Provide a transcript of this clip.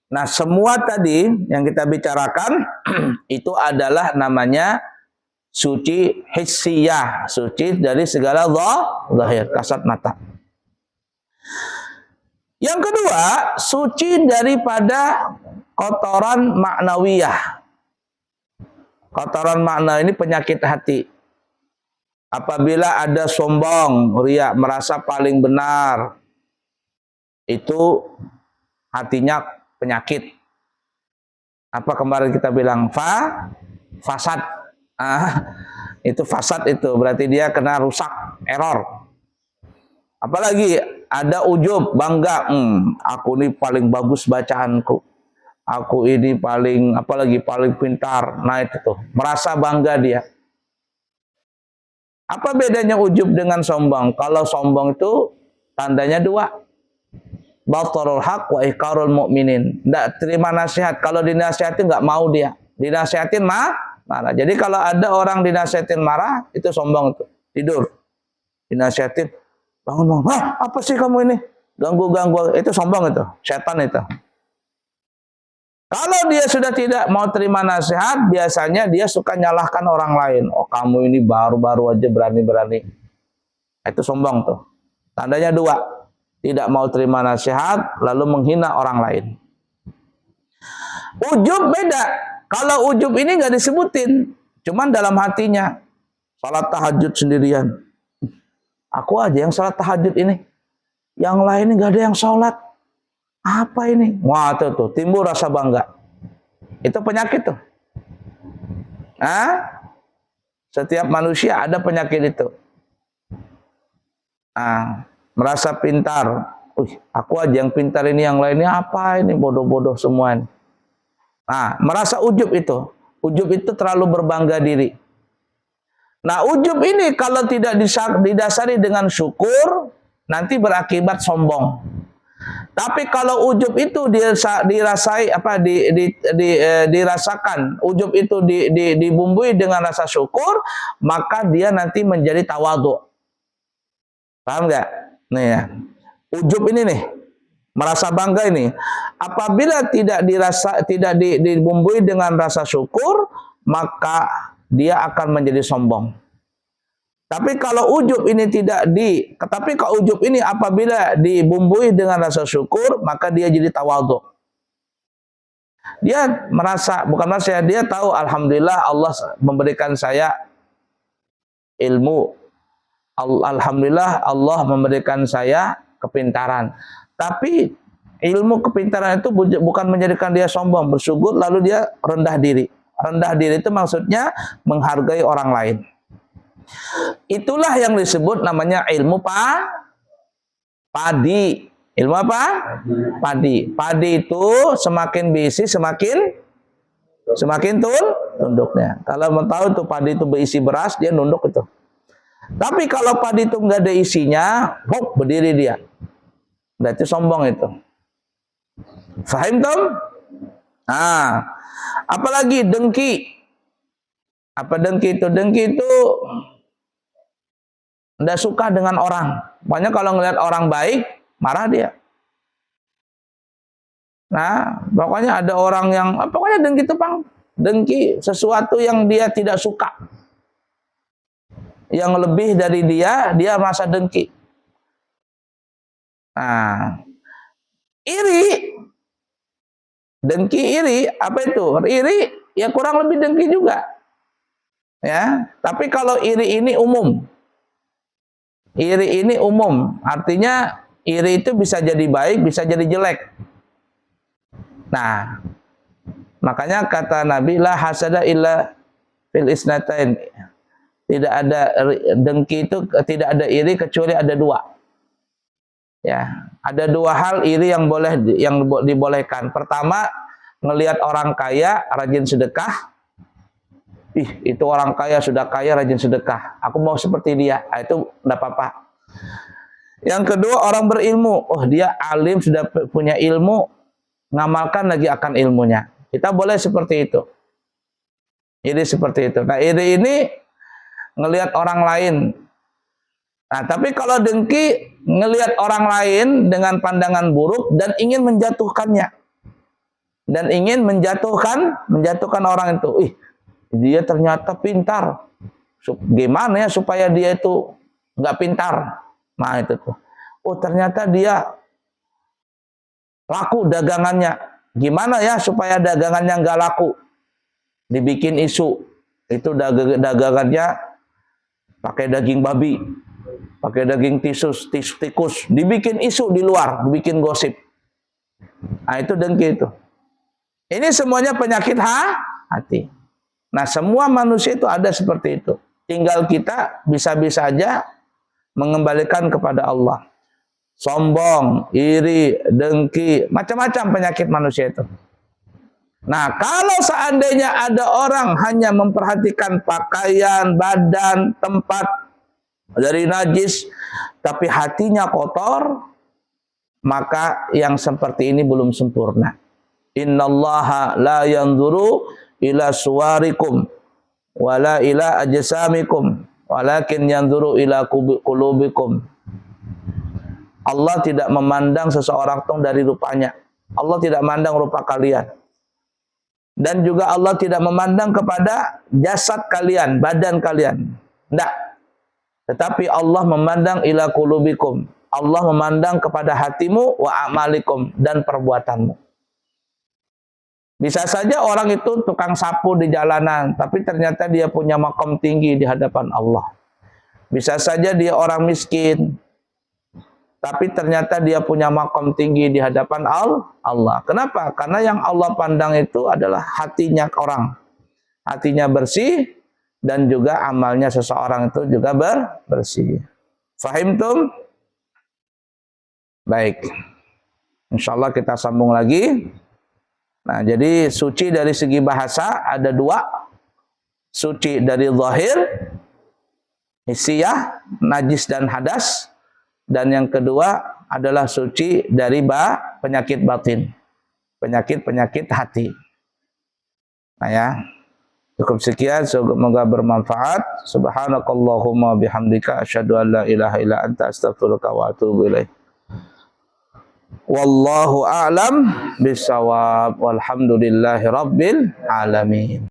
Nah, semua tadi yang kita bicarakan itu adalah namanya suci hissiyah, suci dari segala zahir, kasat mata. Yang kedua, suci daripada kotoran maknawiyah. Kotoran makna ini penyakit hati. Apabila ada sombong, riya, merasa paling benar, itu hatinya penyakit. Apa kemarin kita bilang fasad. Itu fasad, itu berarti dia kena rusak, error. Apalagi ada ujub, bangga, aku ini paling bagus bacaanku, aku ini paling paling pintar. Nah itu tuh merasa bangga dia. Apa bedanya ujub dengan sombong? Kalau sombong itu tandanya dua, batarul haq wa iqarul mu'minin. Nggak terima nasihat, kalau dinasihatin nggak mau dia, dinasihatin marah. Jadi kalau ada orang dinasihatin marah, itu sombong, itu tidur. Dinasihatin, bangun, apa sih kamu ini? Ganggu, itu sombong, itu setan itu. Kalau dia sudah tidak mau terima nasihat, biasanya dia suka nyalahkan orang lain. Oh, kamu ini baru-baru aja berani-berani. Itu sombong tuh. Tandanya dua, tidak mau terima nasihat, lalu menghina orang lain. Ujub beda. Kalau ujub ini nggak disebutin, cuman dalam hatinya. Salat tahajud sendirian. Aku aja yang salat tahajud ini. Yang lain ini nggak ada yang salat. Apa ini? Wah, tuh timbul rasa bangga. Itu penyakit tuh. Setiap manusia ada penyakit itu. Merasa pintar. Aku aja yang pintar ini, yang lainnya apa ini? Bodoh-bodoh semua ini. Merasa ujub itu. Ujub itu terlalu berbangga diri. Nah, ujub ini kalau tidak didasari dengan syukur, nanti berakibat sombong. Tapi kalau ujub itu dirasakan, ujub itu dibumbui dengan rasa syukur, maka dia nanti menjadi tawadhu. Paham nggak? Nih ya, ujub ini nih, merasa bangga ini. Apabila tidak dibumbui dengan rasa syukur, maka dia akan menjadi sombong. Tapi kalau ujub ini kalau ujub ini apabila dibumbui dengan rasa syukur, maka dia jadi tawadhu. Dia dia tahu, alhamdulillah Allah memberikan saya ilmu. Alhamdulillah Allah memberikan saya kepintaran. Tapi ilmu kepintaran itu bukan menjadikan dia sombong, bersyukur lalu dia rendah diri. Rendah diri itu maksudnya menghargai orang lain. Itulah yang disebut namanya ilmu padi. Ilmu apa? Padi. Padi itu semakin berisi semakin tunduknya. Kalau mau tahu itu padi itu berisi beras, dia nunduk itu. Tapi kalau padi itu nggak ada isinya, berdiri dia. Berarti sombong itu. Fahim tom? Apalagi dengki. Apa dengki itu? Dengki itu tidak suka dengan orang. Pokoknya kalau ngelihat orang baik, marah dia. Nah, pokoknya ada orang yang, pokoknya dengki itu, Bang. Dengki sesuatu yang dia tidak suka. Yang lebih dari dia merasa dengki. Iri. Dengki, iri. Apa itu? Iri, ya kurang lebih dengki juga. Ya, tapi kalau iri ini umum. Iri ini umum, artinya iri itu bisa jadi baik, bisa jadi jelek. Nah, makanya kata Nabi, la hasada illa fil isnatain. Tidak ada dengki itu, tidak ada iri kecuali ada dua. Ya, ada dua hal iri yang dibolehkan. Pertama, ngelihat orang kaya rajin sedekah. Itu orang kaya, sudah kaya, rajin sedekah. Aku mau seperti dia. Itu enggak apa-apa. Yang kedua, orang berilmu. Dia alim, sudah punya ilmu, ngamalkan lagi akan ilmunya. Kita boleh seperti itu. Iri seperti itu. Nah, iri ini ngelihat orang lain. Nah, tapi kalau dengki, ngelihat orang lain dengan pandangan buruk dan ingin menjatuhkannya. dan ingin menjatuhkan orang itu. Ih, dia ternyata pintar. Gimana ya supaya dia itu nggak pintar? Nah itu tuh. Oh ternyata dia laku dagangannya. Gimana ya supaya dagangannya nggak laku? Dibikin isu. Itu dagangannya pakai daging babi, pakai daging tikus. Dibikin isu di luar, dibikin gosip. Nah itu dengki itu. Ini semuanya penyakit hati. Nah semua manusia itu ada seperti itu. Tinggal kita bisa-bisa aja mengembalikan kepada Allah. Sombong, iri, dengki, macam-macam penyakit manusia itu. Nah kalau seandainya ada orang hanya memperhatikan pakaian, badan, tempat dari najis, tapi hatinya kotor, maka yang seperti ini belum sempurna. Innallaha la yanzuru ila suwarikum wala ila ajsamikum walakin yanzuru ila qulubikum. Allah tidak memandang seseorang itu dari rupanya. Allah tidak memandang rupa kalian. Dan juga Allah tidak memandang kepada jasad kalian, badan kalian. Tidak. Tetapi Allah memandang ila qulubikum. Allah memandang kepada hatimu wa amalikum dan perbuatanmu. Bisa saja orang itu tukang sapu di jalanan, tapi ternyata dia punya makom tinggi di hadapan Allah. Bisa saja dia orang miskin, tapi ternyata dia punya makom tinggi di hadapan Allah. Kenapa? Karena yang Allah pandang itu adalah hatinya orang. Hatinya bersih, dan juga amalnya seseorang itu juga bersih. Fahimtum? Baik. Insyaallah kita sambung lagi. Nah, jadi suci dari segi bahasa ada dua. Suci dari zahir, hissiyah, najis dan hadas. Dan yang kedua adalah suci dari penyakit batin. Penyakit-penyakit hati. Nah ya, cukup sekian, semoga bermanfaat. Subhanakallahumma bihamdika asyhadu an la ilaha illa anta astaghfiruka wa atubu ilaik. Wallahu a'lam bishawab. Walhamdulillahi rabbil alamin.